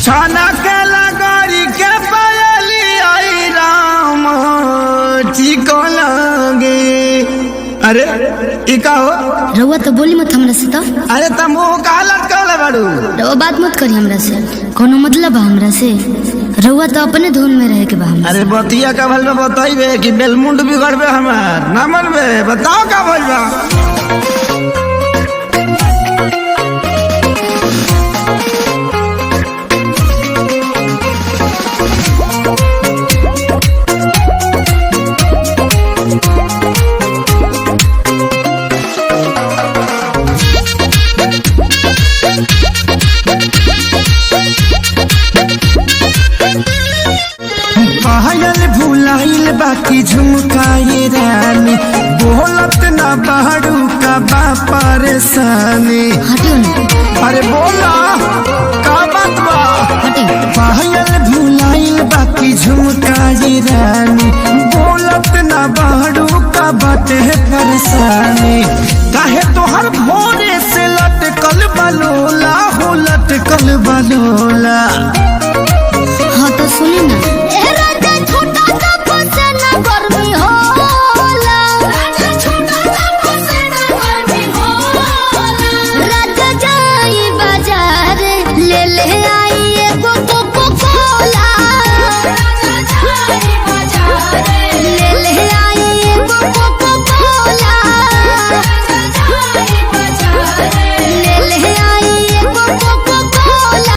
छाना के लगोरी के पायली आई राम ठीक लगे। अरे इका हो रउआ तो बोली मत हमरा से। तो अरे तुम का लटकल बाड़ू? रउआ बात मत करी हमरा से, कोनो मतलब बा हमरा से? रउआ तो अपने धुन में रहे के बा हमरा। अरे बतिया का भल में बताइबे कि बेलमुंड बिगड़बे हमार ना मनबे? बताओ का भइल बा। पायल भुलाइल बाकी झुमकाए रानी, बोलत ना बाड़ू का बा परेशानी। हटियो ना। अरे बोला का